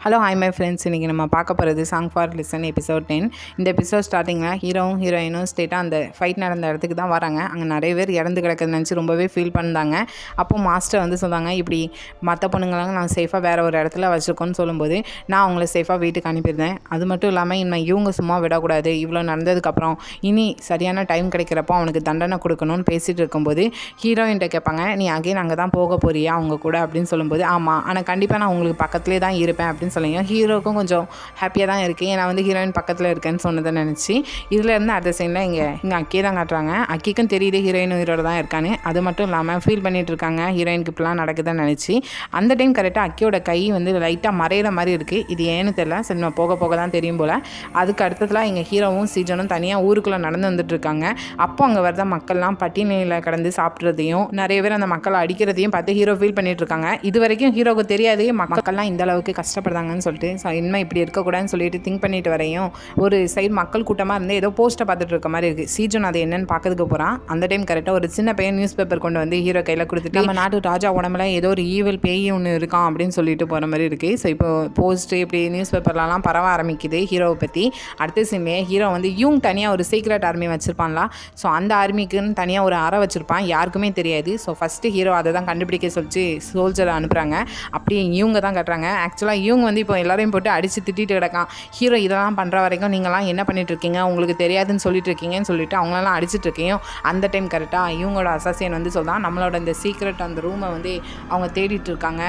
Hello hi my friends. இன்றைக்கி நம்ம பார்க்க போகிறது சாங் ஃபார் லிசன் எபிசோட் 10. இந்த எபிசோட் ஸ்டார்டிங்கில் ஹீரோவும் ஹீரோயினும் ஸ்டேட்டாக அந்த ஃபைட் நடந்த இடத்துக்கு தான் வராங்க. அங்கே நிறைய பேர் இறந்து கிடக்குது நினச்சி ரொம்பவே ஃபீல் பண்ணாங்க. அப்போது மாஸ்டர் வந்து சொல்கிறாங்க, இப்படி மற்ற பொண்ணுங்களாம் நான் சேஃபாக வேறு ஒரு இடத்துல வச்சுருக்கோன்னு சொல்லும்போது நான் அவங்கள சேஃபாக வீட்டுக்கு அனுப்பியிருந்தேன். அது மட்டும் இல்லாமல் இன்னும் இவங்க சும்மா விடக்கூடாது, இவ்வளோ நடந்ததுக்கப்புறம் இனி சரியான டைம் கிடைக்கிறப்போ அவனுக்கு தண்டனை கொடுக்கணும்னு பேசிகிட்டு இருக்கும்போது ஹீரோயின்கிட்ட கேட்பாங்க, நீ அகைன் அங்கே தான் போக போறியா அவங்க கூட அப்படின்னு சொல்லும்போது, ஆமாம், ஆனால் கண்டிப்பாக நான் உங்களுக்கு பக்கத்துலேயே தான் இருப்பேன் அப்படின்னு சொல்லியும் ஹீரோக்கும் கொஞ்சம் ஹாப்பியாக தான் இருக்குது. ஏன்னா வந்து ஹீரோயின் பக்கத்தில் இருக்கேன்னு சொன்னதை நினச்சி. இதில் இருந்து அடுத்த சைனில் இங்கே அக்கியை தான் காட்டுறாங்க. அக்கிக்கும் தெரியுது ஹீரோயின் உயிரோட தான் இருக்கான்னு. அது மட்டும் இல்லாமல் ஃபீல் பண்ணிகிட்டு இருக்காங்க ஹீரோயினுக்கு இப்படிலாம் நடக்குதுன்னு நினச்சி. அந்த டைம் கரெக்டாக அக்கியோட கை வந்து லைட்டாக மறையிற மாதிரி இருக்குது. இது ஏன்னு தெரியல, சரி நம்ம போக போக தான் தெரியும் போல். அதுக்கு அடுத்ததுல இங்கே ஹீரோவும் சீஜனும் தனியாக ஊருக்குள்ளே நடந்து வந்துட்டுருக்காங்க. அப்போ அங்கே வரத மக்கள்லாம் பட்டினியில் கடந்து சாப்பிட்றதையும் நிறைய பேர் அந்த மக்களை அடிக்கிறதையும் பார்த்து ஹீரோ ஃபீல் பண்ணிட்டு இருக்காங்க. இது வரைக்கும் ஹீரோவுக்கு தெரியாது மக்கள்லாம் இந்த அளவுக்கு கஷ்டப்படுறாங்கன்னு சொல்லிட்டு. இனிமேல் இப்படி இருக்கக்கூடாதுன்னு சொல்லிட்டு திங்க் பண்ணிட்டு வரையும் ஒரு சைடு மக்கள் கூட்டமாக இருந்து ஏதோ போஸ்ட்டை பார்த்துட்டு இருக்க மாதிரி இருக்குது. சீஜன் அது என்னன்னு பார்க்கறதுக்கு போகிறான். அந்த டைம் கரெக்டாக ஒரு சின்ன பையன் நியூஸ் பேப்பர் கொண்டு வந்து ஹீரோ கையில் கொடுத்துட்டு, நம்ம நாட்டு ராஜா உடம்புல ஏதோ ஒரு ஈவில் பேய் ஒன்று இருக்கான் அப்படின்னு சொல்லிட்டு போகிற மாதிரி இருக்குது. ஸோ இப்போ போஸ்ட்டு இப்படி நியூஸ் பேப்பர்லாம் பரவ ஆரம்பிக்குது ஹீரோவை பற்றி. அடுத்த சீன்லேயே ஹீரோ வந்து இவங்க தனியாக ஒரு சீக்ரெட் ஆர்மி வச்சுருப்பான்ல. ஸோ அந்த ஆர்மிக்குன்னு தனியாக ஒரு அறை வச்சுருப்பான், யாருக்குமே தெரியாது. ஸோ ஃபஸ்ட்டு ஹீரோ அதை தான் கண்டுபிடிக்க சொல்லிச்சு சோல்ஜரை அனுப்புகிறாங்க. அப்படியே இவங்க தான் கட்டுறாங்க. ஆக்சுவலாக இவங்க வந்து இப்போ எல்லாரையும் போட்டு அடித்து திட்டிட்டு கிடக்கான். ஹீரோ இதெல்லாம் பண்ணுற வரைக்கும் நீங்களாம் என்ன பண்ணிட்டு இருக்கீங்க, உங்களுக்கு தெரியாதுன்னு சொல்லிட்டு இருக்கீங்கன்னு சொல்லிட்டு அவங்களெல்லாம் அடிச்சுட்டு இருக்கீங்க. அந்த டைம் கரெக்டாக இவங்களோட அசாசியன் வந்து சொல்கிறான், நம்மளோட இந்த சீக்ரெட் அந்த ரூமை வந்து அவங்க தேடிட்டு இருக்காங்க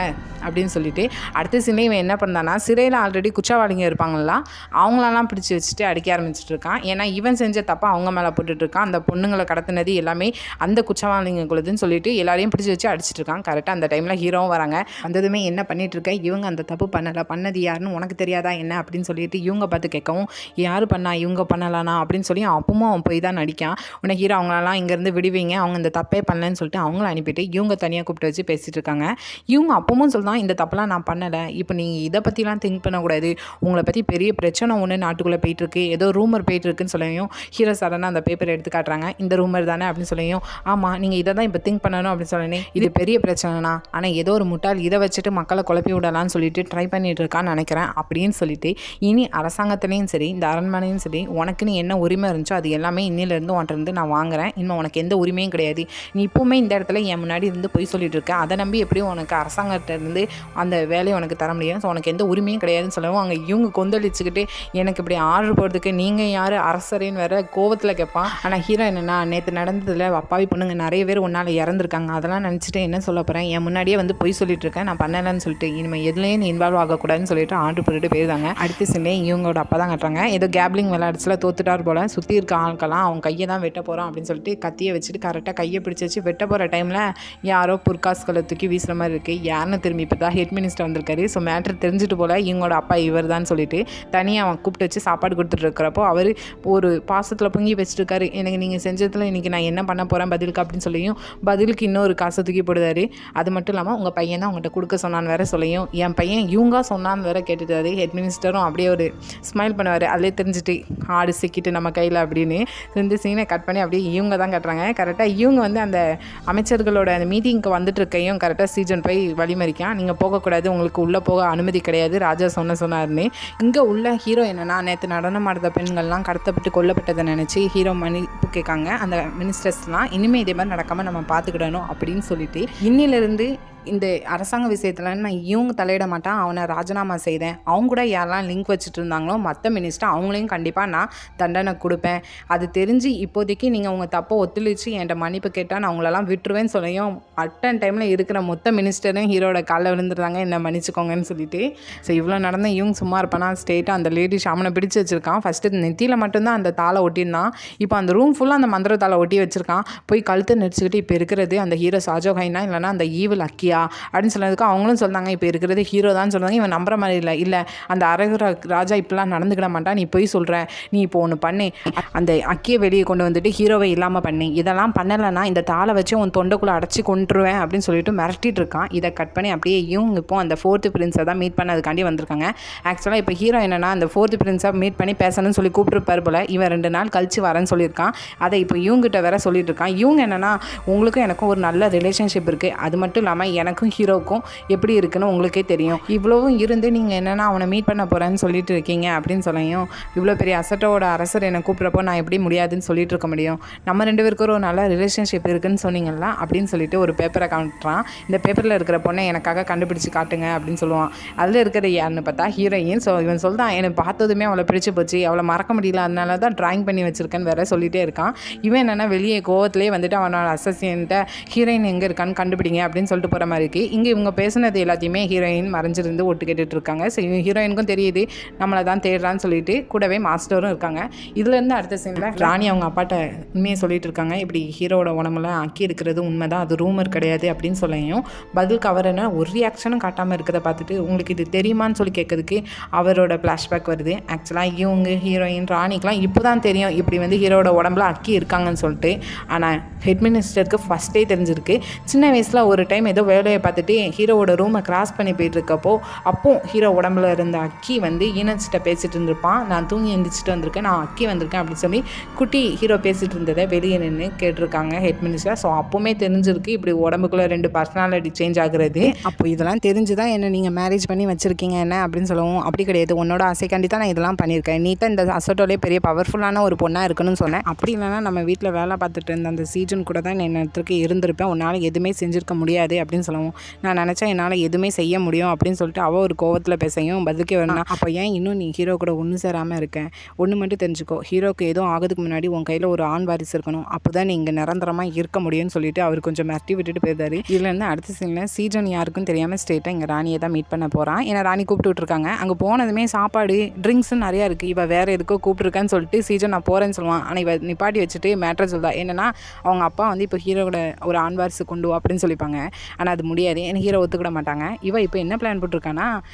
அப்படின்னு சொல்லிட்டு. அடுத்த சீனே இவன் என்ன பண்ணான்னா, சிறையில் ஆல்ரெடி குற்றவாளிங்க இருப்பாங்களா, அவங்களெல்லாம் பிடிச்சி வச்சுட்டு அடிக்க ஆரம்பிச்சுட்டு இருக்கான். ஏன்னா இவன் செஞ்ச தப்பை அவங்க மேலே போட்டுட்டு இருக்கான். அந்த பொண்ணுங்களை கடத்தினது எல்லாமே அந்த குற்றவாளிங்களுக்குள்ளதுன்னு சொல்லிட்டு எல்லாரையும் பிடிச்சி வச்சு அடிச்சிட்டு இருக்கான். கரெக்டாக அந்த டைமில் ஹீரோவும் வராங்க. வந்ததுமே என்ன பண்ணிட்டு இருக்க, இவங்க அந்த தப்பு பண்ணது யாருன்னு உனக்கு தெரியாதா என்ன அப்படின்னு சொல்லிட்டு இவங்க பார்த்து கேட்கவும், யார் பண்ணா, இவங்க பண்ணலானா அப்படின்னு சொல்லி அப்பவும் அவன் போய் தான் நடிக்கான். உடனே ஹீரோ அவங்களெல்லாம் இங்கேருந்து விடுவீங்க, அவங்க இந்த தப்பே பண்ணலன்னு சொல்லிட்டு அவங்கள அனுப்பிட்டு இவங்க தனியாக கூப்பிட்டு வச்சு பேசிகிட்டு இருக்காங்க. இவங்க அப்பவும் சொல்கிறான், இந்த தப்பெல்லாம் நான் பண்ணலை, இப்போ நீங்கள் இதை பற்றிலாம் திங்க் பண்ணக்கூடாது, உங்களை பற்றி பெரிய பிரச்சனை ஒன்று நாட்டுக்குள்ளே போயிட்டுருக்கு, ஏதோ ரூமர் போயிட்டுருக்குன்னு சொல்லியும் ஹீரோ சடனாக அந்த பேப்பரை எடுத்து காட்டுறாங்க. இந்த ரூமர் தானே அப்படின்னு சொல்லியும், ஆமாம் நீங்கள் இதை தான் இப்போ திங்க் பண்ணணும் அப்படின்னு சொன்னேன், இது பெரிய பிரச்சனைனா, ஆனால் ஏதோ ஒரு முட்டாள் இதை வச்சுட்டு மக்களை குழப்பி விடலான்னு சொல்லிட்டு ட்ரை பண்ணிட்டு இருக்கான்னு நினைக்கிறேன் அப்படின்னு சொல்லிட்டு, இனி அரசாங்கத்துலேயும் சரி இந்த அரண்மனையும் சரி உனக்குன்னு என்ன உரிமை இருந்துச்சோ அது எல்லாமே இன்னிலேருந்து உன்கிட்ட நான் வாங்குறேன், இன்னும் உனக்கு எந்த உரிமையும் கிடையாது, நீ இப்போவுமே இந்த இடத்துல என் முன்னாடி இருந்து போய் சொல்லிட்டு இருக்க, அதை நம்பி எப்படியும் உனக்கு அரசாங்கத்திலேருந்து அந்த வேலையை உனக்கு தர முடியும், ஸோ உனக்கு எந்த உரிமையும் கிடையாதுன்னு சொல்லவும் அங்கே இவங்க கொந்தளிச்சுக்கிட்டு எனக்கு இப்படி ஆர்டர் போடுறதுக்கு நீங்கள் யார் அரசரின்னு வேற கோவத்தில் கேட்பான். ஆனால் ஹீரோ என்னென்னா, நேற்று நடந்ததில் அப்பாவி பொண்ணுங்க நிறைய பேர் உன்னால் இறந்துருக்காங்க, அதெல்லாம் நினச்சிட்டு என்ன சொல்ல போகிறேன், என் முன்னாடியே வந்து போய் சொல்லிட்டு இருக்கேன், நான் பண்ணலைன்னு சொல்லிட்டு இனிமேல் எதுலேயும் நீ இன்வால்வ் ஆகக்கூடாதுன்னு சொல்லிட்டு ஆர்டர் போட்டுட்டு போயிருந்தாங்க. அடுத்த சீன்லே இவங்களோட அப்பா தான் கட்டுறாங்க. ஏதோ கேப்லிங் விளையாடுச்சுல தோத்துட்டார் போல், சுற்றி இருக்க ஆட்கள்லாம் அவங்க கையை தான் வெட்ட போகிறோம் அப்படின்னு சொல்லிட்டு கத்தியை வச்சுட்டு கரெக்டாக கையை பிடிச்சி வச்சு வெட்ட போகிற டைமில் யாரோ புர்காஸ்களை தூக்கி வீசுகிற மாதிரி இருக்குது. யாருன்னு திரும்பி இப்போ தான் ஹெட் மினிஸ்டர் வந்திருக்காரு. ஸோ மேட்ரு தெரிஞ்சுட்டு போல் இவங்களோட அப்பா இவர் தான் சொல்லிட்டு தனியாக அவன் கூப்பிட்டு வச்சு சாப்பாடு கொடுத்துட்டு இருக்கிறப்போ அவர் ஒரு பாசத்தில் பொங்கி வச்சுருக்காரு, எனக்கு நீங்கள் செஞ்சதில் இன்றைக்கி நான் என்ன பண்ண போகிறேன் பதிலுக்கு அப்படின்னு சொல்லியும் பதிலுக்கு இன்னொரு காசை தூக்கி போடுதாரு. அது மட்டும் இல்லாமல் உங்கள் பையன் தான் உங்கள்கிட்ட கொடுக்க சொன்னான்னு வேற சொல்லியும், என் பையன் இவங்க சொன்னான்னு வேற கேட்டுட்டாரு. ஹெட் மினிஸ்டரும் அப்படியே ஒரு ஸ்மைல் பண்ணுவார், அதிலே தெரிஞ்சுட்டு ஆடு சிக்கிட்டு நம்ம கையில் அப்படின்னு. இந்த சீனை கட் பண்ணி அப்படியே இவங்க தான் கட்டுறாங்க. கரெக்டாக இவங்க வந்து அந்த அமைச்சர்களோட அந்த மீட்டிங்க்கு வந்துட்டு இருக்கையும் கரெக்டாக சீஜன் போய் வழிமறிக்கான், நீங்கள் போகக்கூடாது, உங்களுக்கு உள்ளே போக அனுமதி கிடையாது, ராஜா சொன்னார்னு. இங்கே உள்ள ஹீரோ என்னென்னா, நேற்று நடனம் ஆடுற பெண்கள்லாம் கடத்தப்பட்டு கொல்லப்பட்டதை நினச்சி ஹீரோ மன்னிப்பு கேட்காங்க அந்த மினிஸ்டர்ஸ்லாம். இனிமேல் இதே மாதிரி நடக்காமல் நம்ம பார்த்துக்கிடணும் அப்படின்னு சொல்லிட்டு இன்னிலிருந்து இந்த அரசாங்க விஷயத்தில் நான் இவங்க தலையிட மாட்டான், அவனை ராஜினாமா செய்தேன், அவங்க கூட யாரெல்லாம் லிங்க் வச்சுட்டு இருந்தாங்களோ மற்ற மினிஸ்டர் அவங்களையும் கண்டிப்பாக நான் தண்டனை கொடுப்பேன், அது தெரிஞ்சு இப்போதைக்கு நீங்கள் உங்கள் தப்பை ஒத்துழைச்சி என்கிட்ட மன்னிப்பு கேட்டால் நான் அவங்களெல்லாம் விட்டுருவேன்னு சொல்லியும் அட்டன் டைமில் இருக்கிற மொத்த மினிஸ்டரும் ஹீரோட காலில் விழுந்துடுறாங்க, என்ன மன்னிச்சுக்கோங்கன்னு சொல்லிட்டு. ஸோ இவ்வளோ நடந்த இவங்க சும்மா இருப்பானா, ஸ்டேட்டாக அந்த லேடி ஷாமனை பிடிச்சி வச்சுருக்கான். ஃபஸ்ட்டு நெத்தியில் மட்டும்தான் அந்த தாளை ஒட்டியிருந்தான், இப்போ அந்த ரூம் ஃபுல்லாக அந்த மந்திர தாளை ஒட்டி வச்சுருக்கான். போய் கழுத்தை நெரிச்சிக்கிட்டு இப்போ இருக்கிறது அந்த ஹீரோ ஷாஜோஹைனா இல்லைனா அந்த ஈவில் அக்கியா அப்படின்னு சொன்னதுக்கு அவங்களும் சொன்னாங்க, இப்போ இருக்கிறது ஹீரோ தான் சொல்கிறாங்க. இவன் நம்புற மாதிரி இல்லை அந்த அரகுர ராஜா இப்பெல்லாம் நடந்துக்கிட மாட்டான், நீ போய் சொல்கிற, நீ இப்போ ஒன்று பண்ணு, அந்த அக்கியை வெளியே கொண்டு வந்துட்டு ஹீரோவை இல்லாமல் பண்ணி, இதெல்லாம் பண்ணலைன்னா இந்த தாளை வச்சு உன் தொண்டைக்குள்ளே அடைச்சி கொண்டுருவேன் அப்படின்னு சொல்லிட்டு மிரட்டிட்டு இருக்கான். இதை கட் பண்ணி அப்படியே இவங்க இப்போ அந்த 4th பிரின்ஸை தான் மீட் பண்ணதுக்காண்டி வந்திருக்காங்க. ஆக்சுவலாக இப்போ ஹீரோ என்னென்னா அந்த 4th பிரின்ஸை மீட் பண்ணி பேசணும்னு சொல்லி கூப்பிட்டுருப்பார் போல், இவன் 2 நாள் கழிச்சு வரேன்னு சொல்லியிருக்கான். அதை இப்போ இவங்ககிட்ட வேற சொல்லிட்டு இருக்கான். இவங்க என்னென்னா, உங்களுக்கும் எனக்கும் ஒரு நல்ல ரிலேஷன்ஷிப் இருக்குது, அது மட்டும் இல்லாமல் எனக்கும் ஹீரோக்கும் எப்படி இருக்குன்னு உங்களுக்கே தெரியும். இவ்வளவும் இருந்து நீங்கள் என்னென்னா அவனை மீட் பண்ண போகிறேன்னு சொல்லிட்டு இருக்கீங்க அப்படின்னு சொல்லியும், இவ்வளோ பெரிய அசட்டோட அரசர் என்னை கூப்பிட்றப்போ நான் எப்படி முடியாதுன்னு சொல்லிட்டு இருக்க முடியும், நம்ம 2 பேருக்கும் ஒரு நல்ல ரிலேஷன்ஷிப் இருக்குன்னு சொன்னீங்களா அப்படின்னு சொல்லிட்டு ஒரு பேப்பரை காட்டுறான். இந்த பேப்பரில் இருக்கிற பொண்ணை எனக்காக கண்டுபிடிச்சி காட்டுங்க அப்படின்னு சொல்லுவான். அதில் இருக்கிற யாருன்னு பார்த்தா ஹீரோயின். ஸோ இவன் சொல்லிட்டான், எனக்கு பார்த்ததுமே அவளை பிடிச்சி போச்சு, அவளை மறக்க முடியல, அதனால தான் ட்ராயிங் பண்ணி வச்சிருக்கேன்னு வேற சொல்லிட்டே இருக்கான். இவன் என்னென்னா வெளியே கோவத்திலே வந்துட்டு அவனோட அசசியன்ட்ட ஹீரோயின் எங்கே இருக்கான்னு கண்டுபிடிங்க அப்படின்னு சொல்லிட்டு போகிற மாதிரி இருக்குது. இங்கே இவங்க பேசுனது எல்லாத்தையுமே ஹீரோயின் மறைஞ்சிருந்து ஒட்டு கேட்டுட்டு இருக்காங்க. ஸோ ஹீரோயினுக்கும் தெரியுது நம்மளை தான் தேடுறான்னு சொல்லிட்டு கூடவே மாஸ்டரும் இருக்காங்க. இதுலேருந்து அடுத்த சீனில் ராணி அவங்க அப்பாட்ட உண்மையை சொல்லிட்டு இருக்காங்க. இப்படி ஹீரோட உடம்புல அக்கி இருக்கிறது உண்மைதான், அது ரூமர் கிடையாது அப்படின்னு சொல்லியும் பதிலுக்கு அவர் என்ன ஒரு ரியாக்ஷனும் காட்டாமல் இருக்கிறத பார்த்துட்டு உங்களுக்கு இது தெரியுமான்னு சொல்லி கேட்கறதுக்கு அவரோட ஃப்ளாஷ்பேக் வருது. ஆக்சுவலாக இவங்க ஹீரோயின் ராணிக்கெலாம் இப்போ தான் தெரியும் இப்படி வந்து ஹீரோட உடம்புல அக்கி இருக்காங்கன்னு சொல்லிட்டு. ஆனால் ஹெட் மினிஸ்டருக்கு ஃபஸ்ட்டே தெரிஞ்சிருக்கு. சின்ன வயசில் ஒரு டைம் ஏதோ வேலையை பார்த்துட்டு ஹீரோவோட ரூமை கிராஸ் பண்ணி போயிட்டுருக்கப்போ அப்போ ஹீரோ உடம்புல இருந்த அக்கி வந்து ஈனச்சிட்ட பேசிகிட்டு இருந்திருப்பான். நான் தூங்கி எழுந்திரிச்சிட்டு வந்திருக்கேன், நான் அக்கி வந்திருக்கேன் அப்படின்னு சொல்லி குட்டி ஹீரோ பேசிகிட்டு இருந்ததை வெளியே நின்று கேட்டிருக்காங்க ஹெட் மினிஸ்டர். ஸோ அப்போவுமே தெரிஞ்சிருக்கு இப்படி உடம்புக்குள்ளே 2 பர்சனாலிட்டி சேஞ்ச் ஆகுறது. அப்போ இதெல்லாம் தெரிஞ்சு தான் என்ன நீங்கள் மேரேஜ் பண்ணி வச்சுருக்கீங்க என்ன அப்படின்னு சொல்லவும், அப்படி கிடையாது, உன்னோட ஆசைக்காண்டி தான் நான் இதெல்லாம் பண்ணியிருக்கேன், நீ தான் இந்த அசட்டோலே பெரிய பவர்ஃபுல்லான ஒரு பொண்ணாக இருக்கணும்னு சொன்னேன், அப்படி இல்லைனா நம்ம வீட்டில் வேலை பார்த்துட்டு இருந்த அந்த சீசன் கூட தான் நான் இடத்துக்கு இருந்திருப்பேன், உன்னால் எதுவுமே செஞ்சுருக்க முடியாது அப்படின்னு சொல்லவும், நான் நினச்சேன் என்னால் எதுவுமே செய்ய முடியும் அப்படின்னு சொல்லிட்டு அவள் ஒரு கோவத்தில் பேசையும் பதிலுக்கே வரணும். அப்போ ஏன் இன்னும் நீ ஹீரோ கூட ஒன்று சேராமல் இருக்கேன், ஒன்று மட்டும் தெரிஞ்சுக்கோ, ஹீரோக்கு எதுவும் ஆகிறதுக்கு முன்னாடி உன் கையில் ஒரு ஆண் வாரிசு இருக்கணும், அப்போ தான் நீங்கள் நிரந்தரமாக இருக்க முடியும்னு சொல்லிட்டு அவர் கொஞ்சம் மிரட்டி விட்டுட்டு போயிருந்தாரு. இதுலேருந்து அடுத்த சீனில் சீசன் யாருக்கும் தெரியாமல் ஸ்ட்ரெயிட்டாக இங்கே ராணியை தான் மீட் பண்ண போகிறான். ஏன்னா ராணி கூப்பிட்டு விட்டுருக்காங்க. அங்கே போனதுமே சாப்பாடு ட்ரிங்க்ஸும் நிறையா இருக்குது, இவள் வேறு எதுக்கோ கூப்பிட்டுருக்கான்னு சொல்லிட்டு சீசன் நான் போகிறேன்னு சொல்லுவான். ஆனால் இவ நிப்பாட்டி வச்சுட்டு மேட்ரை சொல்லுதா, என்னென்னா அவங்க அப்பா வந்து இப்போ ஹீரோட ஒரு ஆண் வாரிசு கொண்டு வா அப்படின்னு சொல்லிப்பாங்க. ஆனால் அது முடியாது, எனக்கு ஹீரோ ஒத்துக்கிட மாட்டாங்க. இவ இப்போ என்ன பிளான் போட்டிருக்கானா,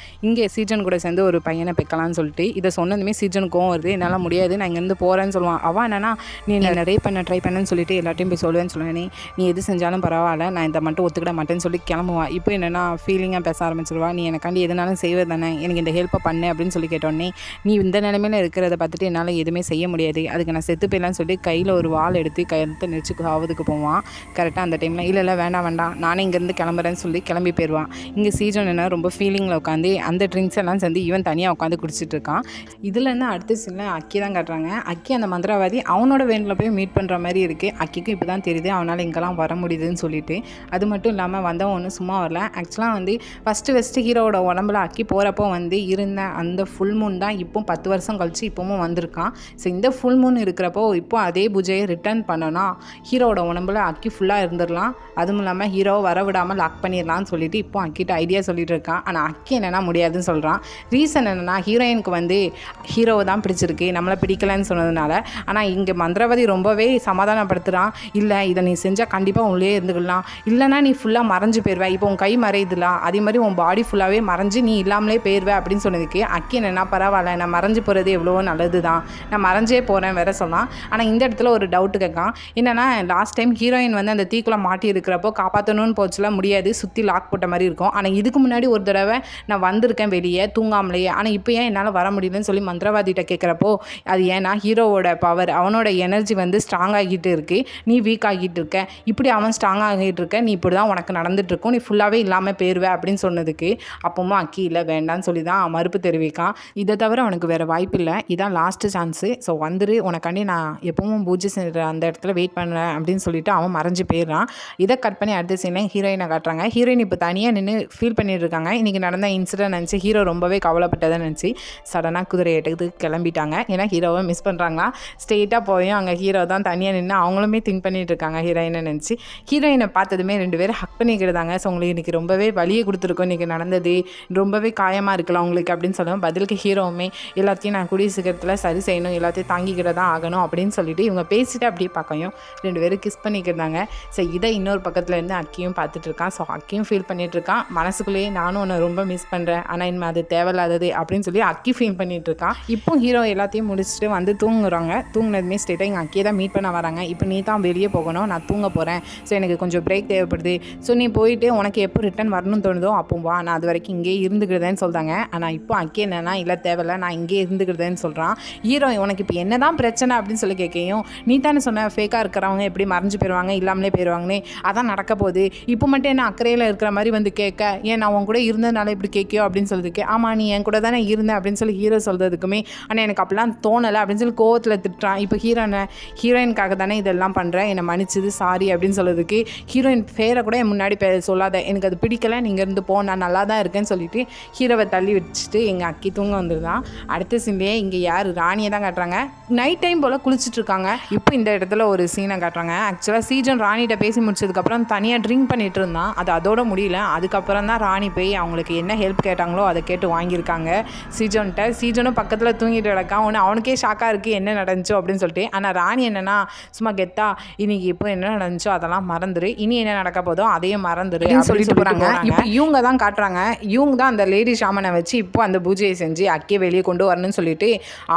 இங்கே சீசன் கூட சேர்ந்து ஒரு பையனை பெக்கலான்னு சொல்லிட்டு இதை சொன்னதுமே சீசனுக்கும் வருது, என்னால் முடியாது, நான் இங்கேருந்து போகிறேன்னு சொல்லுவான். அவன் என்னன்னா, நீ நிறைய பண்ண ட்ரை பண்ணேன்னு சொல்லிட்டு எல்லாத்தையும் போய் சொல்லுவேன்னு சொல்லுவேன், நீ எது செஞ்சாலும் பரவாயில்ல, நான் இதை மட்டும் ஒத்துக்கிட மாட்டேன்னு சொல்லி கிளம்புவா. இப்போ என்னென்னா ஃபீலிங்காக பேச ஆரம்பிச்சிருவா, நீ எனக்காண்டி எதுனாலும் செய்வது தானே, எனக்கு இந்த ஹெல்ப்பை பண்ணு அப்படின்னு சொல்லி கேட்டோடனே, நீ இந்த நிலைமையில் இருக்கிறத பார்த்துட்டு என்னால் எதுவுமே செய்ய முடியாது, அதுக்கு நான் செத்து போயிடலான்னு சொல்லி கையில் ஒரு வாள் எடுத்து கையெழுத்து நெரிச்சு ஆவதுக்கு போவான். கரெக்டாக அந்த டைமில் இல்லை வேண்டாம் நானே இங்கேருந்து கிளம்புறேன்னு சொல்லி கிளம்பி போயிடுவான். இங்கே சீசன் என்ன ரொம்ப ஃபீலிங்கில் உட்காந்து அந்த ட்ரிங்க்ஸ் எல்லாம் சேர்ந்து ஈவன் தனியாக உட்காந்து குடிச்சிட்டு இருக்கான். இதுலேருந்து அடுத்த சீனில் அக்கி தான் காட்டுறாங்க. அக்கி அந்த மந்திரவாதி அவனோட வேனில் போய் மீட் பண்ணுற மாதிரி இருக்குது. அக்கிக்கும் இப்போ தான் தெரியுது அவனால் இங்கெல்லாம் வர முடியுதுன்னு சொல்லிட்டு. அது மட்டும் இல்லாமல் வந்தவன் ஒன்றும் சும்மா வரல. ஆக்சுவலாக வந்து ஃபஸ்ட்டு ஹீரோவோட உடம்புல அக்கி போகிறப்போ வந்து இருந்த அந்த ஃபுல் மூன் தான் இப்போ 10 வருஷம் கழிச்சு இப்போவும் வந்திருக்கான். ஸோ இந்த ஃபுல் மூன் இருக்கிறப்போ இப்போ அதே பூஜையை ரிட்டர்ன் பண்ணோன்னா ஹீரோவோட உடம்புல அக்கி ஃபுல்லாக இருந்துடலாம், அதுவும் இல்லாமல் ஹீரோவை வர விடாமல் லாக் பண்ணிடலான்னு சொல்லிட்டு இப்போ அக்கிட்ட ஐடியா சொல்லிட்டு இருக்கான். ஆனால் அக்கி என்னென்னா முடியாதுன்னு சொல்கிறான். ரீசன் என்னென்னா ஹீரோயினுக்கு வந்து ஹீரோவை தான் பிடிச்சிருக்கு, நம்மளை பிடிக்கலன்னு சொன்னதுனால. ஆனால் இங்கே மந்திரவாதி ரொம்பவே சமாதானப்படுத்துகிறான். இல்லை இதை நீ செஞ்சால் கண்டிப்பாக உள்ளே இருந்துக்கலாம், இல்லைனா நீ ஃபுல்லாக மறைஞ்சு போயிடுவேன், இப்போ உன் கை மறையுதுலாம், அதே மாதிரி உன் பாடி ஃபுல்லாகவே மறைஞ்சு நீ இல்லாமலே போயிடுவேன் அப்படின்னு சொன்னதுக்கு அக்கி என்னென்னா பரவாயில்ல, நான் மறைஞ்சு போகிறது எவ்வளோ நல்லது தான், நான் மறைஞ்சே போகிறேன் வேற சொல்லலாம். ஆனால் இந்த இடத்துல ஒரு டவுட்டு கேட்கான். என்னென்னா லாஸ்ட் டைம் ஹீரோயின் வந்து அந்த தீக்குள்ள மாட்டி இருக்கிறப்போ காப்பாற்றணும்னு போச்சுலாம் முடியாது, சுற்றி லாக் போட்ட மாதிரி இருக்கும். ஆனால் இதுக்கு முன்னாடி ஒரு தடவை நான் வந்திருக்கேன் வெளியே தூங்காமலேயே, ஆனால் இப்போ ஏன் என்னால் வர முடியலன்னு சொல்லி மந்திரவாதிகிட்ட கேட்குறப்போ அது ஏன்னா ஹீரோவோட பவர், அவனோட எனர்ஜி வந்து ஸ்ட்ராங் ஆகிட்டு இருக்கு, நீ வீக் ஆகிட்டு இருக்க, இப்படி அவன் ஸ்ட்ராங் ஆகிட்டு இருக்க, நீ இப்படி தான் உனக்கு நடந்துட்டுருக்கும், நீ ஃபுல்லாகவே இல்லாமல் போயிடுவே அப்படின்னு சொன்னதுக்கு அப்பவும் அக்கி இல்லை வேண்டான்னு சொல்லி தான் மறுப்பு தெரிவிக்கான். இதை தவிர அவனுக்கு வேறு வாய்ப்பு இல்லை, இதான் லாஸ்ட்டு சான்ஸு, ஸோ வந்துரு, உனக்காண்டி நான் எப்பவும் பூஜை செய்கிற அந்த இடத்துல வெயிட் பண்ணுறேன் அப்படின்னு சொல்லிட்டு அவன் மறைஞ்சு போயிடுறான். இதை கட் பண்ணி அடுத்த சீனில் ஹீரோயினை காட்டுறாங்க. ஹீரோயின் இப்போ தனியாக நின்று ஃபீல் பண்ணிட்டு இருக்காங்க. இன்றைக்கி நடந்த இன்சிடென்ட் நினச்சி ஹீரோ ரொம்பவே கவலைப்பட்டதை நினச்சி சடனாக குதிரை ஏட்டத்துக்கு கிளம்பிட்டாங்க. ஏன்னா ஹீரோவை மிஸ் பண்ணுறாங்களா. ஸ்ட்ரெயிட்டாக போயும் அங்கே ஹீரோ தான் தனியாக நின்று அவங்களுமே திங்க் பண்ணிட்டு இருக்காங்க ஹீரோயினை நினச்சி. ஹீரோயினை பார்த்ததுமே 2 பேரும் ஹக் பண்ணிக்கிட்டாங்க. ஸோ உங்களுக்கு இன்றைக்கி ரொம்பவே வலியை கொடுத்துருக்கோம், இன்றைக்கி நடந்தது ரொம்பவே காயமாக இருக்கலாம் உங்களுக்கு அப்படின்னு சொல்லுவோம். பதிலுக்கு ஹீரோவுமே எல்லாத்தையும் நான் கூடிய சீக்கிரத்தில் சரி செய்யணும், எல்லாத்தையும் தாங்கிக்கிட்ட தான் ஆகணும் அப்படின்னு சொல்லிட்டு இவங்க பேசிட்டு அப்படியே பார்க்கையும் 2 பேரும் கிஸ் பண்ணிக்கிட்டாங்க. ஸோ இதை இன்னொரு பக்கத்தில் இருந்து அக்கியும் பார்த்துட்டு இருக்கான். ஸோ அக்கியும் ஃபீல் பண்ணிட்டு இருக்கான், மனசுக்குள்ளேயே நானும் உன்னை ரொம்ப மிஸ் பண்ணுறேன், ஆனால் இனிமேல் அது தேவையில்லாதது அப்படின்னு சொல்லி அக்கி ஃபீல் பண்ணிட்டு இருக்கான். இப்போ ஹீரோ எல்லாத்தையும் முடிச்சுட்டு வந்து தூங்குறாங்க. தூங்குனதுமே ஸ்ட்ரெயிட்டாக எங்கள் அக்கியை தான் மீட் பண்ண வராங்க. இப்போ நீ தான் வெளியே போகணும், நான் தூங்க போகிறேன், ஸோ எனக்கு கொஞ்சம் பிரேக் தேவைப்படுது, ஸோ நீ போயிட்டு உனக்கு எப்போ ரிட்டர்ன் வரணும்னு தோணுதோ அப்போ வா, நான் அது வரைக்கும் இங்கே இருந்துக்கிறதேன்னு சொல்கிறாங்க. ஆனால் இப்போ அக்கி என்னன்னா இல்லை தேவையில்லை, நான் இங்கே இருந்துக்கிறதேன்னு சொல்கிறான். ஹீரோ உனக்கு இப்போ என்ன தான் பிரச்சனை அப்படின்னு சொல்லி கேட்கையும், நீ தானே சொன்ன ஃபேக்காக இருக்கிறவங்க எப்படி மறைஞ்சு போயிடுவாங்க, இல்லாமலே போயிடுவாங்கன்னு, அதான் நடக்க போகுது, இப்போ மட்டும் என்ன அக்கறையில் இருக்கிற மாதிரி வந்து கேட்க, ஏன் நான் உன் கூட இருந்ததுனால இப்படி கேட்கியோ அப்படின்னு சொல்லிருக்கு. ஆமாம் நீ என் கூட தானே இருந்தேன் அப்படின்னு சொல்லி ஹீரோ சொல்கிறதுக்குமே, ஆனால் எனக்கு அப்படிலாம் தோணலை அப்படின்னு சொல்லி கோவத்தில் திட்டுறான். இப்போ ஹீரோயினுக்காக தானே இதெல்லாம் பண்ணுறேன், என்னை மன்னிச்சது சாரி அப்படின்னு சொல்கிறதுக்கு, ஹீரோயின் பேரை கூட என் முன்னாடி சொல்லாத, எனக்கு அது பிடிக்கலை, நீங்கள் இருந்து போ, நான் நல்லா தான் இருக்கேன்னு சொல்லிட்டு ஹீரோவை தள்ளி வச்சுட்டு எங்கள் அக்கி தூங்க வந்துருந்தான். அடுத்த சீன்லேயே இங்கே யார் ராணியை தான் காட்டுறாங்க. நைட் டைம் போல் குளிச்சுட்டு இருக்காங்க. இப்போ இந்த இடத்துல ஒரு சீனை காட்டுறாங்க. ஆக்சுவலாக சீஜன் ராணிகிட்ட பேசி முடிச்சதுக்கப்புறம் தனியாக ட்ரிங்க் பண்ணிட்டு இருந்தான். அது அதோட முடியல. அதுக்கப்புறம் தான் ராணி போய் அவங்களுக்கு என்ன ஹெல்ப் கேட்டாங்களோ அதை கேட்டு வாங்கியிருக்காங்க சீஜன்கிட்ட. சீஜனும் பக்கத்தில் தூங்கிட்டு கிடக்கான். அவனுக்கே ஷாக்காக இருக்குது என்ன நடந்துச்சோ அப்படின்னு சொல்லிட்டு. ஆனால் ராணி என்னன்னா சும்மா கெத்தா, இன்னைக்கு இப்போ என்ன நடந்துச்சோ அதெல்லாம் மறந்துரு, இனி என்ன நடக்க போதோ அதையும் மறந்துரு சொல்லிட்டு போகிறாங்க. இப்போ இவங்க தான் காட்டுறாங்க. இவங்க தான் அந்த லேடி ஷாமனை வச்சு இப்போ அந்த பூஜையை செஞ்சு அக்கியை வெளியே கொண்டு வரணும்னு சொல்லிட்டு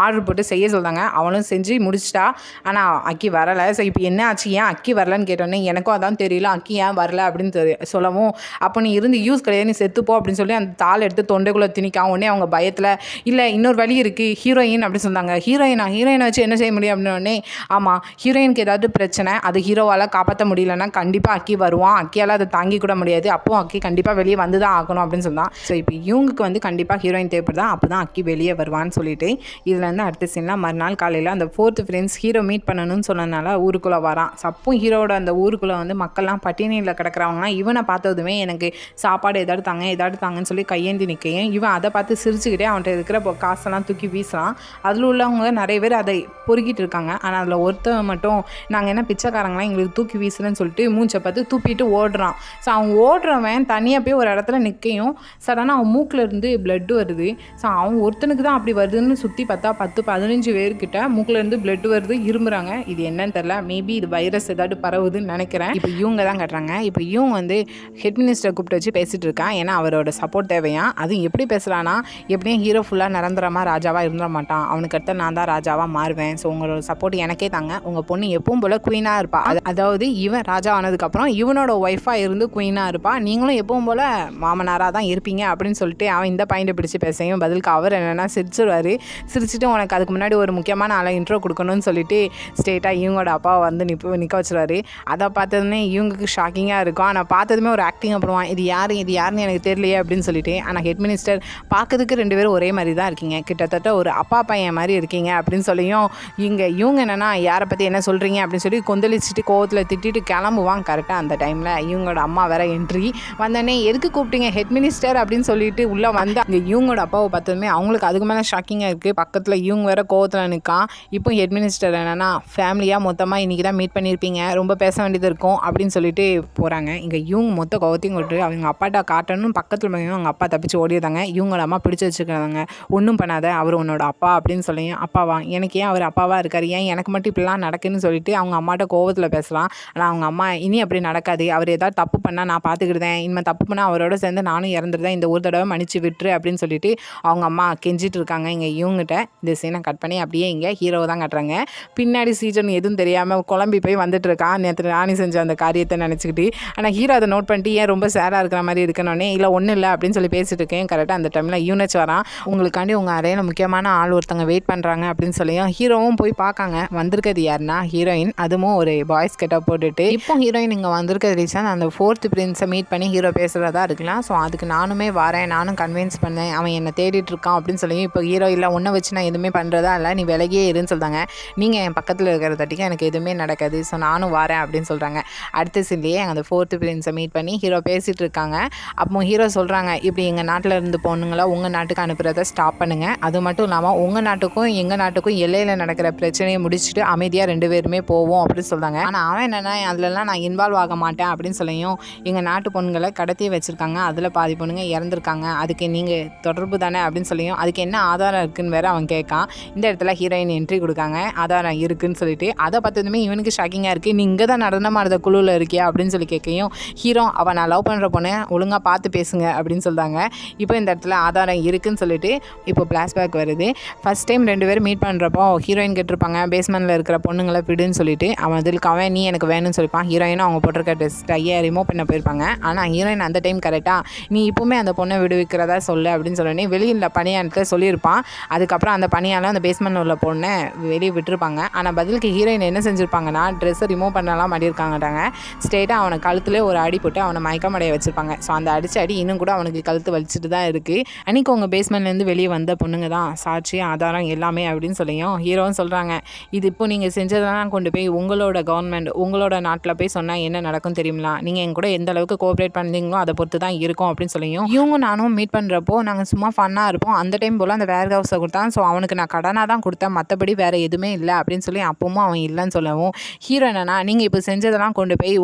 ஆர்டர் போட்டு செய்ய சொல்கிறாங்க. அவளும் செஞ்சு முடிச்சிட்டா. ஆனால் அக்கி வரலை. ஸோ இப்போ என்ன ஆச்சு, ஏன் அக்கி வரலன்னு கேட்டோன்னே எனக்கும் அதான் தெரியல, அக்கி ஏன் வரல அப்படின்னு சொல்லவும், அப்போ நீ இருந்து யூஸ் கிடையாது, நீ செத்துப்போ அப்படின்னு சொல்லி அந்த தாள் எடுத்து தொண்டைக்குள்ளே திணிக்காம உடனே அவங்க பயத்தில் இல்லை இன்னொரு வழி இருக்குது ஹீரோயின் அப்படின்னு சொன்னாங்க. ஹீரோயினை வச்சு என்ன செய்ய முடியும் அப்படின்னே, ஆமாம் ஹீரோயினுக்கு ஏதாவது பிரச்சனை அது ஹீரோவால் காப்பாற்ற முடியலன்னா கண்டிப்பாக அக்கி வருவான், அக்கியால் அதை தாங்கி கூட முடியாது, அப்போ அக்கி கண்டிப்பாக வெளியே வந்து தான் ஆகணும் அப்படின்னு சொன்னான். ஸோ இப்போ இவங்களுக்கு வந்து கண்டிப்பாக ஹீரோயின் தேவைப்படுதா, அப்போ தான் அக்கி வெளியே வருவான்னு சொல்லிட்டு இதில் வந்து அடுத்த சீன்லாம் மறுநாள் காலையில் அந்த 4th ஃப்ரெண்ட்ஸ் ஹீரோ மீட் பண்ணணும்னு சொன்னதுனால ஊருக்குள்ளே வரான். அப்போ ஹீரோட அந்த ஊருக்குள்ளே வந்து மக்கள்லாம் பட்டினியில் கிடக்கிறவங்களாம் இவனை பார்த்ததுமே எனக்கு சாப்பாடு ஏதாவது தாங்கன்னு சொல்லி கையேந்தி நிற்கையும் இவன் அதை பார்த்து சிரிச்சுக்கிட்டே அவன்கிட்ட இருக்கிற காசெல்லாம் தூக்கி வீசலாம். அதில் உள்ளவங்க நிறைய பேர் அதை பொறுக்கிட்டு இருக்காங்க. ஆனால் அதில் ஒருத்தன் மட்டும் நாங்கள் என்ன பிச்சைக்காரங்களாம் எங்களுக்கு தூக்கி வீசுறேன்னு சொல்லிட்டு மூச்சை பார்த்து தூப்பிட்டு ஓடுறான். ஸோ அவன் ஓடுறவன் தனியாக போய் ஒரு இடத்துல நிற்கையும் சடனாக அவன் மூக்கில் இருந்து பிளட்டு வருது. ஸோ அவன் ஒருத்தனுக்கு தான் அப்படி வருதுன்னு சுற்றி பார்த்தா 10-15 பேர்கிட்ட மூக்கில் இருந்து பிளட் வருது, இருமுறாங்க. இது என்னன்னு தெரில, மேபி இது வைரஸ் ஏதாவது பரவுதுன்னு நினைக்கிறேன். இப்போ இவங்க தான் காட்டுறாங்க. இப்போ இவங்க வந்து ஹெட் மினிஸ்டரை கூப்பிட்டு வச்சு பேசிகிட்டு இருக்கான். ஏன்னா அவரோட சப்போர்ட் தேவையா. அதுவும் எப்படி பேசுகிறான்னா, எப்படியும் ஹீரோ ஃபுல்லாக நிரந்தரமாக ராஜாவாக இருந்துட மாட்டான், அவனுக்கு அடுத்த நான் தான் ராஜாவாக மாறுவேன், ஸோ உங்களோட சப்போர்ட் எனக்கே தாங்க, உங்கள் பொண்ணு எப்பவும் போல் குயினாக இருப்பா, அதாவது இவன் ராஜா ஆனதுக்கப்புறம் இவனோட ஒய்ஃபாக இருந்து குயினாக இருப்பா, நீங்களும் எப்பவும் போல் மாமனாராக தான் இருப்பீங்க அப்படின்னு சொல்லிட்டு அவன் இந்த பாயிண்டை பிடிச்சி பேசையும் பதிலுக்கு அவர் என்னென்னா சிரிச்சிருவார். சிரிச்சுட்டு உனக்கு அதுக்கு முன்னாடி ஒரு முக்கியமான ஆளை இன்ட்ரோ கொடுக்கணும்னு சொல்லிட்டு ஸ்ட்ரெயிட்டாக இவங்களோட அப்பாவை வந்து நிற்க வச்சுருவாரு. அதை பார்த்ததுமே இவங்களுக்கு ஷாக்கிங்காக இருக்கும். ஆனால் பார்த்ததுமே ஒரு ஆக்டிங் அப்புறவான் இது யாருன்னு எனக்கு தெரியலையே அப்படின்னு சொல்லிட்டு. ஆனால் ஹெட் மினிஸ்டர் பார்க்கறதுக்கு 2 பேரும் ஒரே மாதிரி தான் இருக்கீங்க, கிட்டத்தட்ட ஒரு அப்பா பையன் மாதிரி இருக்கீங்க அப்படின்னு சொல்லியும் இவங்க என்னென்னா யாரை பற்றி என்ன சொல்கிறீங்க அப்படின்னு சொல்லி கொந்தளிச்சுட்டு கோவத்தில் திட்டிட்டு கிளம்புவாங்க. கரெக்டாக அந்த டைமில் இவங்களோட அம்மா வேற என்ட்ரி வந்தோடனே எதுக்கு கூப்பிட்டீங்க ஹெட் மினிஸ்டர் அப்படின்னு சொல்லிட்டு உள்ளே வந்து அங்கே இவங்களோட அப்பாவை பார்த்ததுமே அவங்களுக்கு அதுக்கு மேலே ஷாக்கிங்காக இருக்குது. பக்கத்தில் இவங்க வேற கோவத்தில் நிற்கான். இப்போ ஹெட் மினிஸ்டர் என்னென்னா ஃபேமிலியாக மொத்தமாக இன்றைக்கி தான் மீட் பண்ணியிருப்பீங்க, ரொம்ப பேச வேண்டியது இருக்கும் அப்படின்னு சொல்லிட்டு போகிறாங்க. இங்கே இவங்க மொத்த கோவத்தையும் கொண்டு அவங்க அப்பாட்ட காட்டணும் பக்கத்தில் அவங்க அப்பா தப்பிச்சு ஓடிடுறாங்க. இவங்கள அம்மா பிடிச்சி வச்சுக்கிறாங்க. ஒன்றும் பண்ணாத, அவர் உன்னோட அப்பா அப்படின்னு சொல்லியும் அப்பாவா எனக்கு ஏன் அவர் அப்பாவாக இருக்கார், ஏன் எனக்கு மட்டும் இப்படிலாம் நடக்குன்னு சொல்லிட்டு அவங்க அம்மாட்ட கோவத்தில் பேசலாம். ஆனால் அவங்க அம்மா இனி அப்படி நடக்காது, அவர் ஏதாவது தப்பு பண்ணால் நான் பார்த்துக்கிடுதேன், இனிமேல் தப்பு பண்ணால் அவரோட சேர்ந்து நானும் இறந்துருதேன், இந்த ஒரு தடவை மன்னிச்சு விட்டுரு அப்படின்னு சொல்லிட்டு அவங்க அம்மா கெஞ்சிட்டு இருக்காங்க. இங்கே இவங்ககிட்ட இந்த சீனை கட் பண்ணி அப்படியே இங்கே ஹீரோவை தான் காட்டுறாங்க. பின்னாடி சீஜன் எதுவும் தெரியாமல் குழம்பி போய் வந்துட்டு இருக்கான் நேற்று ராணி செஞ்ச அந்த காரியத்தை நினச்சிக்கிட்டு. ஆனால் ஹீரோ அதை நோட் பண்ணிட்டு ஏன் ரொம்ப சேராக இருக்கிற மாதிரி இருக்கணுன்னே இல்லை ஒன்றும் இல்லை அப்படின்னு சொல்லி பேசிட்டு இருக்கேன். கரெக்டாக அந்த டைமில் யூனிச் வரான். உங்களுக்காண்டி உங்கள் அறையில் முக்கியமான ஆள் ஒருத்தங்க வெயிட் பண்ணுறாங்க அப்படின்னு சொல்லியும் ஹீரோவும் போய் பார்க்காங்க. வந்திருக்கிறது யாருன்னா ஹீரோயின், அதுவும் ஒரு பாய்ஸ் கெட்டப் போட்டுட்டு. இப்போ ஹீரோயின் இங்கே வந்திருக்கிறது ரீசன் அந்த 4th பிரின்ஸை மீட் பண்ணி ஹீரோ பேசுகிறதா இருக்கலாம். ஸோ அதுக்கு நானுமே வரேன், நானும் கன்வின்ஸ் பண்ணேன், அவன் என்னை தேடிட்டு இருக்கான் அப்படின்னு சொல்லி. இப்போ ஹீரோ இல்லை ஒன்றை வச்சு நான் எதுவுமே பண்ணுறதா இல்லை, நீ விலகியே இருன்னு சொல்கிறாங்க. நீங்கள் என் பக்கத்தில் இருக்கிறதாட்டிக்கு எனக்கு எதுவுமே நடக்காது, ஸோ நானும் வரேன் அப்படின்னு சொல்கிறாங்க. அடுத்த சீன்லேயே அந்த 4th பிரின்ஸை மீட் பண்ணி ஹீரோ பேசிகிட்டு இருக்காங்க. அப்போ ஹீரோ சொல்கிறாங்க, இப்படி எங்கள் நாட்டில் இருந்து பொண்ணுங்களா உங்கள் நாட்டுக்கு அனுப்புகிறத ஸ்டாப் பண்ணுங்கள், அது மட்டும் இல்லாமல் உங்கள் நாட்டுக்கும் எங்கள் நாட்டுக்கும் எல்லையில் நடக்கிற பிரச்சனையை முடிச்சுட்டு அமைதியாக 2 பேருமே போவோம் அப்படின்னு சொல்கிறாங்க. ஆனால் அவன் என்னென்னா அதிலலாம் நான் இன்வால்வ் ஆக மாட்டேன் அப்படின்னு சொல்லியும் எங்கள் நாட்டு பொண்ணுங்களை கடத்தி வச்சுருக்காங்க, அதில் பாதி பொண்ணுங்க இறந்துருக்காங்க, அதுக்கு நீங்கள் தொடர்பு தானே அப்படின்னு சொல்லியும் அதுக்கு என்ன ஆதாரம் இருக்குன்னு வேறு அவன் கேட்கான். இந்த இடத்துல ஹீரோயின் என்ட்ரி கொடுக்காங்க, ஆதாரம் இருக்குன்னு சொல்லிட்டு. அதை பார்த்ததுமே இவனுக்கு ஷாக்கிங்காக இருக்குது, நீ இங்கே தான் நடனமாடுற குழுவில் இருக்கியா அப்படின்னு சொல்லி கேட்கையும் ஹீரோ அவன் நான் லவ் பண்ணுற பொண்ணை ஒழுங்காக பார்த்து பேசுங்க அப்படின்னு சொல்கிறாங்க. இப்போ இந்த இடத்துல ஆதாரம் இருக்குன்னு சொல்லிட்டு இப்போ ஃப்ளாஷ்பேக் வருது. ஃபஸ்ட் டைம் 2 பேரும் மீட் பண்ணுறப்போ ஹீரோயின் கேட்டிருப்பாங்க பேஸ்மெண்ட்டில் இருக்கிற பொண்ணுங்களை விடுன்னு சொல்லிட்டு. அவன் அதுக்கு அவன் நீ எனக்கு வேணும்னு சொல்லிப்பான். ஹீரோயினும் அவங்க போட்டிருக்க ட்ரெஸ் டையை ரிமூவ் பண்ண போயிருப்பாங்க. ஆனால் ஹீரோயின் அந்த டைம் கரெக்டாக நீ இப்போவுமே அந்த பொண்ணை விடுவிக்கிறதா சொல்லு அப்படின்னு சொல்லி வெளியில் பணியாளத்தில் சொல்லியிருப்பான். அதுக்கப்புறம் அந்த பணியாளர் அந்த பேஸ்மெண்ட் உள்ள பொண்ணை வெளியே விட்டுருப்பாங்க. ஆனால் பதிலுக்கு ஹீரோயின் என்ன செஞ்சுருப்பாங்கன்னா ட்ரெஸ்ஸை ரிமூவ் பண்ணலாம் மாட்டியிருக்காங்கட்டாங்க. ஸ்ட்ரெயிட்டாக அவனை கழுத்துலேயே ஒரு அடி போட்டு அவனை மயக்கமடைய வச்சுருப்பாங்க. ஸோ அந்த அடித்த அடி இன்னும் கூட அவனுக்கு கழுத்து வலிச்சுட்டு தான் இருக்குது. அன்றைக்கி உங்கள் பேஸ்மெண்ட்லேருந்து வெளியே வந்த பொண்ணுங்க தான் சாட்சி ஆதாரம் எல்லாமே அப்படின்னு சொல்லியும் ஹீரோன்னு சொல்கிறாங்க. இது இப்போ நீங்கள் செஞ்சதெல்லாம் கொண்டு போய் உங்களோட கவர்மெண்ட் உங்களோட நாட்டில் போய் சொன்னால் என்ன நடக்கும் தெரியுங்களா? நீங்கள் என் கூட எந்த அளவுக்கு கோஆப்ரேட் பண்ணீங்களோ அதை பொறுத்து தான் இருக்கும் அப்படின்னு சொல்லியும் இவங்க நானும் மீட் பண்ணுறப்போ நாங்கள் சும்மா ஃபன்னாக இருப்போம். அந்த டைம் போல் அந்த வேர் ஹவுஸை கொடுத்தான். ஸோ அவனுக்கு நான் கடனாக தான் கொடுத்தேன், மற்றபடி வேறு எதுவுமே இல்லை அப்படின்னு சொல்லி அப்பவும் அவன் இல்லைன்னு சொல்லவும் ஹீரோ என்னன்னா நீங்கள் இப்போ செஞ்சதெல்லாம் கொண்டு போய்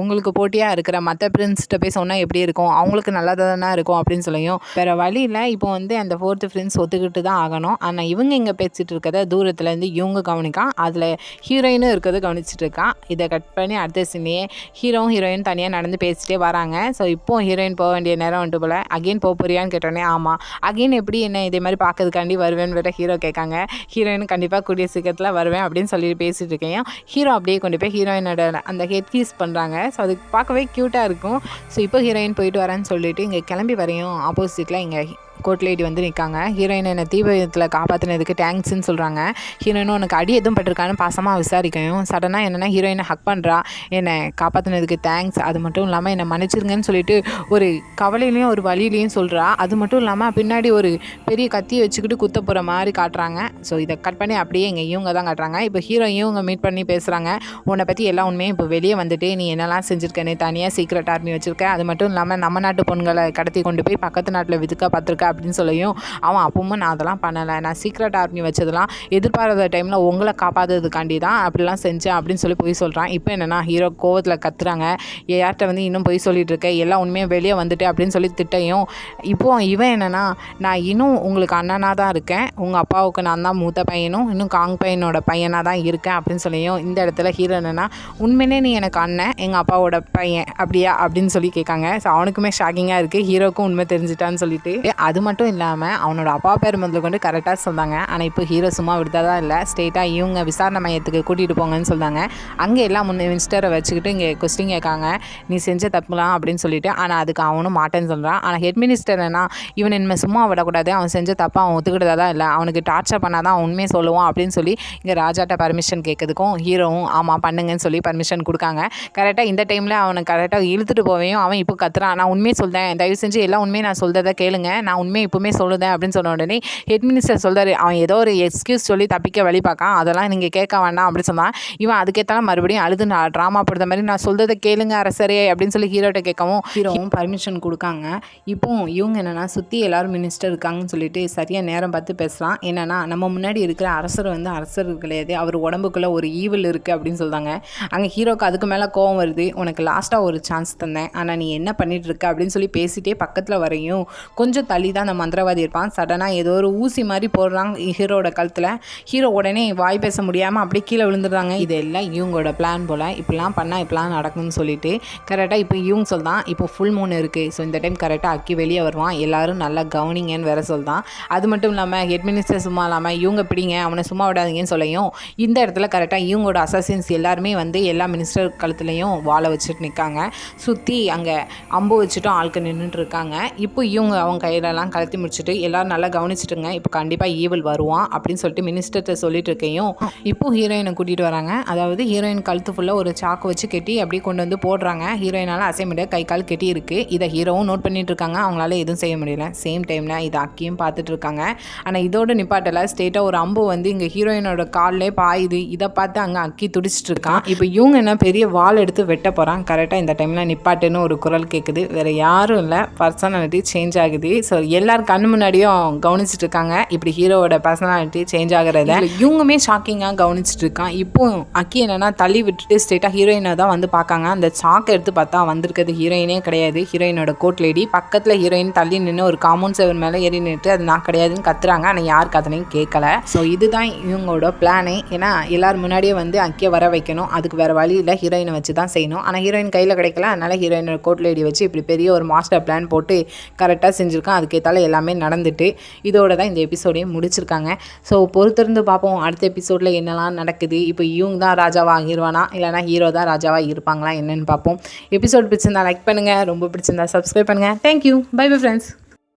உங்களுக்கு போட்டியாக இருக்கிற மற்ற பிரின்ஸ்கிட்ட போய் சொன்னால் எப்படி இருக்கும், அவங்களுக்கு நல்லா தானே இருக்கும் அப்படின்னு சொல்லியும் வேறு வழி இல்லை. இப்போ வந்து அந்த 4th ஃப்ரெண்ட்ஸ் ஒத்துக்கிட்டு தான் ஆகணும். ஆனால் இவங்க இங்கே பேசிகிட்டு இருக்கிறத தூரத்துலேருந்து இவங்க கவனிக்கான், அதில் ஹீரோயினும் இருக்கிறது கவனிச்சிட்டு இருக்கான். இதை கட் பண்ணி அடுத்த சீனையே ஹீரோயின் தனியாக நடந்து பேசிட்டே வராங்க. ஸோ இப்போ ஹீரோயின் போக வேண்டிய நேரம் வந்துட்டு போல் அகெயின் போக போறியான்னு கேட்டோன்னே ஆமாம், அகெயின் எப்படி என்ன இதே மாதிரி பார்க்கறதுக்காண்டி வருவேன்னு வேறு ஹீரோ கேட்காங்க. ஹீரோயின் கண்டிப்பாக கூடிய சீக்கிரத்தில் வருவேன் அப்படின்னு சொல்லி பேசிகிட்டு இருக்கேன். ஹீரோ அப்படியே கொண்டு போய் ஹீரோயினோட அந்த ஹெட் கீஸ் பண்ணுறாங்க. ஸோ அது பார்க்கவே க்யூட்டாக இருக்கும். ஸோ இப்போ ஹீரோயின் போயிட்டு வரேன்னு சொல்லிட்டு இங்கே கிளம்பி வரையும் ஆப்போசிட்டில் இங்கே கோர்ட் லேடி வந்து நிற்காங்க. ஹீரோயின் என்னை தீபத்தில் காப்பாற்றினதுக்கு தேங்க்ஸ்ன்னு சொல்கிறாங்க. ஹீரோயினும் உனக்கு அடி எதுவும் பட்டிருக்கான்னு பாசமாக விசாரிக்கையும் சடனாக என்னென்னா ஹீரோயினை ஹக் பண்ணுறா, என்னை காப்பாற்றினதுக்கு தேங்க்ஸ், அது மட்டும் இல்லாமல் என்னை மன்னிச்சிருங்கன்னு சொல்லிட்டு ஒரு கவலையிலையும் ஒரு வழியிலையும் சொல்கிறா. அது மட்டும் இல்லாமல் பின்னாடி ஒரு பெரிய கத்தியை வச்சுக்கிட்டு குத்த போகிற மாதிரி காட்டுறாங்க. ஸோ இதை கட் பண்ணி அப்படியே இங்கே இவங்க தான் காட்டுறாங்க. இப்போ ஹீரோ இவங்க மீட் பண்ணி பேசுகிறாங்க. உன்னை பற்றி எல்லா உண்மையும் இப்போ வெளியே வந்துட்டு நீ என்னெல்லாம் செஞ்சுருக்கேன்னு தனியாக சீக்ரெட் ஆர்மி வச்சுருக்க, அது மட்டும் இல்லாமல் நம்ம நாட்டு பொண்களை கடத்தி கொண்டு போய் பக்கத்து நாட்டில் விதுக்க பார்த்துருக்க அப்படின்னு சொல்லியும் அவன் அப்பவும் நான் அதெல்லாம் பண்ணலை, நான் சீக்ரெட் ஆர்மி வச்சதெல்லாம் எதிர்பாராத டைமில் உங்களை காப்பாற்றுறதுக்காண்டி தான் அப்படிலாம் செஞ்சேன் அப்படின்னு சொல்லி போய் சொல்கிறான். இப்போ என்னென்னா ஹீரோ கோவத்தில் கத்துறாங்க, யார்கிட்ட வந்து இன்னும் போய் சொல்லிட்டு இருக்க, எல்லா உண்மையும் வெளியே வந்துட்டு அப்படின்னு சொல்லி திட்டையும். இப்போது இவன் என்னென்னா நான் இன்னும் உங்களுக்கு அண்ணனாக தான் இருக்கேன், உங்கள் அப்பாவுக்கு நான் தான் மூத்த பையனும் இன்னும் காங் பையனோட பையனாக தான் இருக்கேன் அப்படின்னு சொல்லியும் இந்த இடத்துல ஹீரோ என்னென்னா உண்மையிலே நீ எனக்கு அண்ணன் எங்கள் அப்பாவோட பையன் அப்படியா அப்படின்னு சொல்லி கேட்காங்க. ஸோ அவனுக்குமே ஷாக்கிங்காக இருக்குது, ஹீரோக்கும் உண்மை தெரிஞ்சிட்டான்னு சொல்லிட்டு. அது மட்டும் இல்லாமல் அவனோட அப்பா பேர் முதல்ல கொண்டு கரெக்டாக சொன்னாங்க. ஆனால் இப்போ ஹீரோ சும்மா விடுதா இல்லை, ஸ்ட்ரெயிட்டாக இவங்க விசாரணை மையத்துக்கு கூட்டிகிட்டு போங்கன்னு சொன்னாங்க. அங்கே எல்லாம் மினிஸ்டரை வச்சுக்கிட்டு இங்கே கொஸ்டின் கேட்காங்க, நீ செஞ்ச தப்புலாம் அப்படின்னு சொல்லிட்டு. ஆனால் அதுக்கு அவனும் மாட்டேன்னு சொல்கிறான். ஆனால் ஹெட் மினிஸ்டர் என்ன இவன் இனிமேல் சும்மா விடக்கூடாது, அவன் செஞ்ச தப்பை அவன் ஒத்துக்கிட்டதா தான் இல்லை, அவனுக்கு டார்ச்சர் பண்ணால் தான் அவன் உண்மையை சொல்லுவான் அப்படின்னு சொல்லி இங்கே ராஜாட்ட பர்மிஷன் கேட்கறதுக்கும் ஹீரோவும் ஆமாம் பண்ணுங்கன்னு சொல்லி பர்மிஷன் கொடுக்காங்க. கரெக்டாக இந்த டைமில் அவனை கரெக்டாக இழுத்துட்டு போவையும் அவன் இப்போ கத்துறான், நான் உண்மையை சொல்கிறேன், தயவு செஞ்சு எல்லாம் உண்மையை நான் சொல்கிறத கேளுங்க, நான் உண்மையை இப்போவுமே சொல்லுதேன் அப்படின்னு சொன்ன உடனே ஹெட் மினிஸ்டர் சொல்கிறாரு, அவன் ஏதோ ஒரு எக்ஸ்கியூஸ் சொல்லி தப்பிக்க வழி பார்க்கான், அதெல்லாம் நீங்கள் கேட்க வேண்டாம் அப்படின்னு சொன்னான். இவன் அதுக்கேற்றாலும் மறுபடியும் அழுது நான் ட்ராமா படுத்த மாதிரி நான் சொல்கிறத கேளுங்க அரசரே அப்படின்னு சொல்லி ஹீரோட்ட கேட்கவும் ஹீரோவும் பர்மிஷன் கொடுக்காங்க. இப்போ இவங்க என்னென்னா சுற்றி எல்லோரும் மினிஸ்டர் இருக்காங்கன்னு சொல்லிட்டு சரியாக நேரம் பார்த்து பேசலாம். என்னென்னா நம்ம முன்னாடி இருக்கிற அரசர் வந்து அரசர் கிடையாது, அவர் உடம்புக்குள்ளே ஒரு ஈவில் இருக்குது அப்படின்னு சொல்கிறாங்க. அங்கே ஹீரோக்கு அதுக்கு மேலே கோவம் வருது, உனக்கு லாஸ்ட்டாக ஒரு சான்ஸ் தந்தேன் ஆனால் நீ என்ன பண்ணிட்டு இருக்க அப்படின்னு சொல்லி பேசிட்டே பக்கத்தில் வரையும் கொஞ்சம் தள்ளி தான் அந்த மந்திரவாதி இருப்பான். சடனாக ஏதோ ஒரு ஊசி மாதிரி போடுறாங்க ஹீரோட கழுத்தில். ஹீரோ உடனே வாய் பேச முடியாமல் அப்படியே கீழே விழுந்துடுறாங்க. இதெல்லாம் இவங்களோட பிளான் போல், இப்படிலாம் பண்ணால் இப்படிலாம் நடக்கும்னு சொல்லிட்டு கரெக்டாக இப்போ இவங்க சொல்தான் இப்போ ஃபுல் மூன் இருக்குது, ஸோ இந்த டைம் கரெக்டாக அக்கி வெளியே வருவான், எல்லோரும் நல்லா கவனிங்கன்னு வேற சொல்தான். அது மட்டும் இல்லாமல் ஹெட் மினிஸ்டர் சும்மா இல்லாமல் இவங்க பிடிங்க அவனை சும்மா விடாதீங்கன்னு சொல்லியும் இந்த இடத்துல கரெக்டாக இவங்களோட அசாசின்ஸ் எல்லாருமே வந்து எல்லா மினிஸ்டர் கழுத்துலையும் வாழை வச்சுட்டு நிற்காங்க. சுற்றி அங்கே அம்பு வச்சுட்டும் ஆட்கள் நின்றுட்டு இருக்காங்க. இப்போ இவங்க அவங்க கையிலலாம் கழுத்தி முடிச்சுட்டு எல்லோரும் நல்லா கவனிச்சுட்டுங்க, இப்போ கண்டிப்பாக ஈவில் வருவான் அப்படின்னு சொல்லிட்டு மினிஸ்டர்கிட்ட சொல்லிட்டு இருக்கையும் இப்போ ஹீரோயினை கூட்டிகிட்டு வராங்க. அதாவது ஹீரோயின் கழுத்து ஃபுல்லாக ஒரு சாக்கு வச்சு கெட்டி அப்படியே கொண்டு வந்து போடுறாங்க. ஹீரோயினால் அசைய முடியாது, கை கால் கெட்டி இருக்குது. இதை ஹீரோவும் நோட் பண்ணிட்டு இருக்காங்க, அவங்களால எதுவும் செய்ய முடியல. சேம் டைமில் இதை அக்கியும் பார்த்துட்டு இருக்காங்க. ஆனால் இதோட நிப்பாட்டில் ஸ்ட்ரெயிட்டாக ஒரு அம்பு வந்து இங்கே ஹீரோயினோட காலிலே பாயுது. இதை பார்த்து அங்கே அக்கி துடிச்சிட்டு இருக்கான். இப்போ இவங்க என்ன பெரிய வால் எடுத்து வெட்ட போகிறான். கரெக்டாக இந்த டைமில் நிப்பாட்டுன்னு ஒரு குரல் கேட்குது. வேறு யாரும் இல்லை, பர்சனாலிட்டி சேஞ்ச் ஆகுது. ஸோ எல்லாரும் கண்ணு முன்னாடியும் கவனிச்சுட்டு இருக்காங்க இப்படி ஹீரோவோட பர்சனாலிட்டி சேஞ்ச் ஆகிறத. இவங்களுமே ஷாக்கிங்காக கவனிச்சுட்டு இருக்கான். இப்போ அக்கி என்னன்னா தள்ளி விட்டுட்டு ஸ்ட்ரெயிட்டாக ஹீரோயினை தான் வந்து பார்க்காங்க. அந்த சாக்கை எடுத்து பார்த்தா வந்திருக்கிறது ஹீரோயினே கிடையாது, ஹீரோயினோட கோட் லேடி. பக்கத்தில் ஹீரோயின் தள்ளி நின்று ஒரு காம்பவுண்ட் செவர் மேலே ஏறி நின்று அது நான் கிடையாதுன்னு கத்துறாங்க. ஆனால் யாருக்கு அதனையும் கேட்கல. ஸோ இதுதான் இவங்களோட பிளானே. ஏன்னா எல்லாரும் முன்னாடியே வந்து அக்கியை வர வைக்கணும், அதுக்கு வேறு வழி இல்லை, ஹீரோயினை வச்சு தான் செய்யணும். ஆனால் ஹீரோயின் கையில் கிடைக்கல, அதனால் ஹீரோயினோட கோட் லேடி வச்சு இப்படி பெரிய ஒரு மாஸ்டர் பிளான் போட்டு கரெக்டாக செஞ்சுருக்கான். அதுக்கேற்றால எல்லாமே நடந்துட்டு இதோட தான் இந்த எபிசோடையும் முடிச்சிருக்காங்க. ஸோ பொறுத்திருந்து பார்ப்போம் அடுத்த எபிசோடில் என்னெல்லாம் நடக்குது. இப்போ இவங்க தான் ராஜாவாக ஆகிடுவானா இல்லைனா ஹீரோ தான் ராஜாவாக இருப்பாங்களா என்னென்னு பார்ப்போம். எபிசோட் பிடிச்சிருந்தா லைக் பண்ணுங்கள், ரொம்ப பிடிச்சிருந்தா சப்ஸ்கிரைப் பண்ணுங்கள். Thank you, bye bye friends.